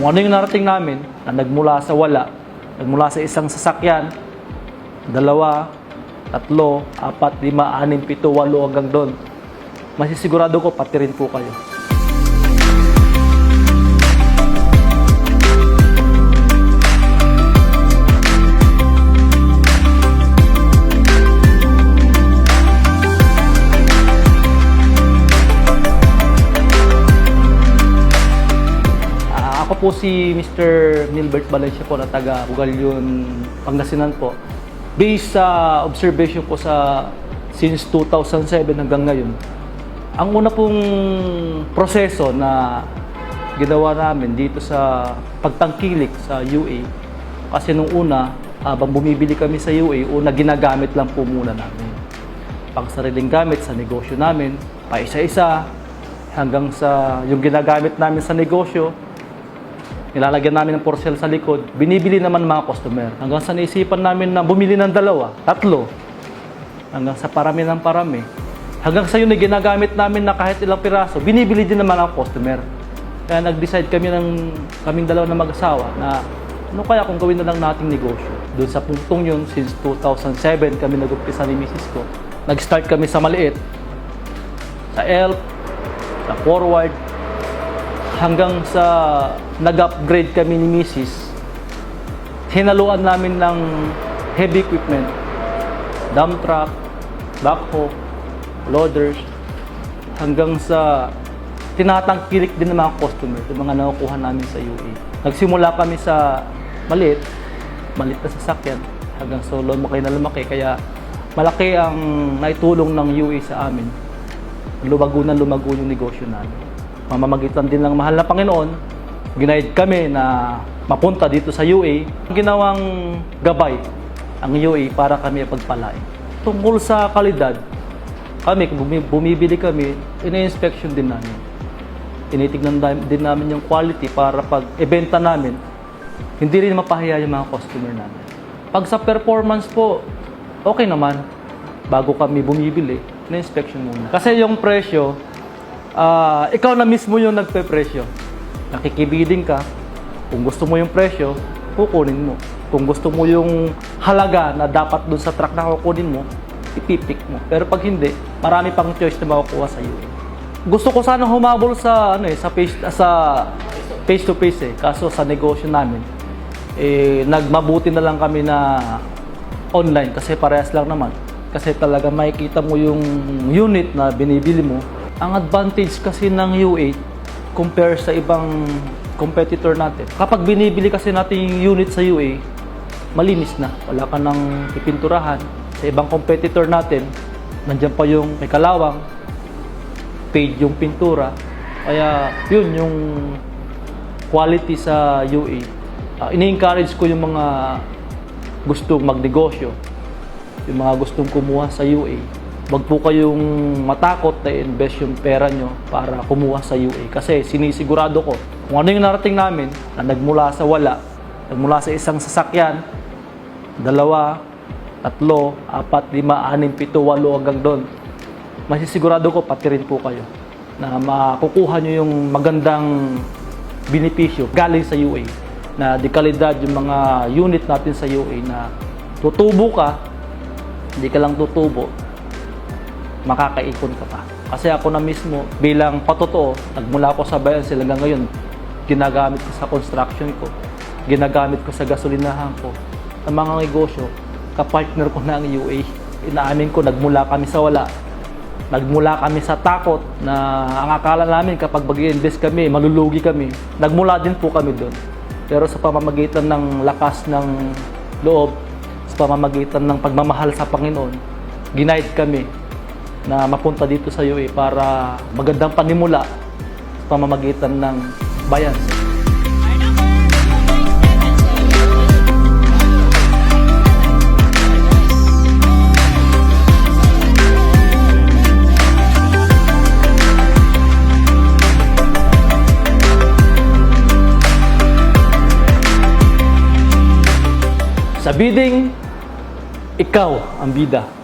Kung ano yung narating namin na nagmula sa wala, nagmula sa isang sasakyan, 2, 3, 4, 5, 6, 7, 8 hanggang doon, masisigurado ko pati rin po kayo. Ako po si Mr. Nilbert Valencia po na taga Ugalyon, Pangasinan po. Based sa observation po sa since 2007 hanggang ngayon, ang una pong proseso na ginawa namin dito sa pagtangkilik sa UA, kasi nung una, habang bumibili kami sa UA, una ginagamit lang po muna namin. Pang sariling gamit sa negosyo namin, pa isa-isa, hanggang sa yung ginagamit namin sa negosyo, nilalagyan namin ng porcel sa likod, binibili naman mga customer. Hanggang sa naisipan namin na bumili ng 2, 3, hanggang sa parami ng parami. Hanggang sa yun na ginagamit namin na kahit ilang piraso, binibili din naman ang customer. Kaya nag-decide kaming dalawa na mag-asawa na ano kaya kung gawin na lang nating negosyo. Doon sa punktong yun, since 2007 kami nag-umpisa ni Mrs. ko. Nag-start kami sa maliit, sa ELF, sa forward, hanggang sa nag-upgrade kami ni Mrs. Hinaluan namin ng heavy equipment, dump truck, backhoe, loaders, hanggang sa tinatangkilik din ng mga customer, yung mga nakukuha namin sa UA. Nagsimula kami sa maliit na sasakyan, hanggang sa lumaki na lumaki, kaya malaki ang naitulong ng UA sa amin. Lumago yung negosyo namin. Mamamagitan din ng mahal na Panginoon, ginaid kami na mapunta dito sa UA. Ginawang gabay ang UA para kami pagpalain. Tungkol sa kalidad, kami, bumibili kami, ina-inspection din namin. Tinitignan din namin yung quality para pag ibenta namin, hindi rin mapahiya yung mga customer namin. Pag sa performance po, okay naman. Bago kami bumibili, ina-inspection muna. Kasi yung presyo, ikaw na mismo yung nagpe-presyo. Nakikibidding ka. Kung gusto mo yung presyo, kukunin mo. Kung gusto mo yung halaga na dapat dun sa truck na kukunin mo, ipipik mo. Pero pag hindi, marami pang choice na makukuha sa iyo. Gusto ko sana humabol sa face to face Kaso sa negosyo namin, nagmabuti na lang kami na online kasi parehas lang naman. Kasi talaga makikita mo yung unit na binibili mo. Ang advantage kasi ng UA compare sa ibang competitor natin. Kapag binibili kasi natin yung unit sa UA, malinis na. Wala ka nang pipinturahan. Sa ibang competitor natin, nandiyan pa yung may kalawang, paid yung pintura. Kaya yun yung quality sa UA. Ini-encourage ko yung mga gustong magnegosyo, yung mga gustong kumuha sa UA. Wag po kayong matakot na invest yung pera nyo para kumuha sa UA. Kasi sinisigurado ko, kung ano yung narating namin na nagmula sa wala, nagmula sa isang sasakyan, 2, 3, 4, 5, 6, 7, 8 hanggang doon, masisigurado ko pati rin po kayo na makukuha nyo yung magandang benepisyo galing sa UA. Na di kalidad yung mga unit natin sa UA na tutubo ka, hindi ka lang tutubo, makakaipon ka pa. Kasi ako na mismo, bilang patotoo, nagmula ako sa bayan sila hanggang ngayon, ginagamit ko sa construction ko, ginagamit ko sa gasolinahan ko, sa mga negosyo, kapartner ko na ang UA. Inaamin ko, nagmula kami sa wala. Nagmula kami sa takot na ang akala namin kapag mag-i-invest kami, malulugi kami. Nagmula din po kami doon. Pero sa pamamagitan ng lakas ng loob, sa pamamagitan ng pagmamahal sa Panginoon, ginaid kami na mapunta dito sa UA para magandang panimula sa pamamagitan ng bayan. Sa bidding, ikaw ang bida.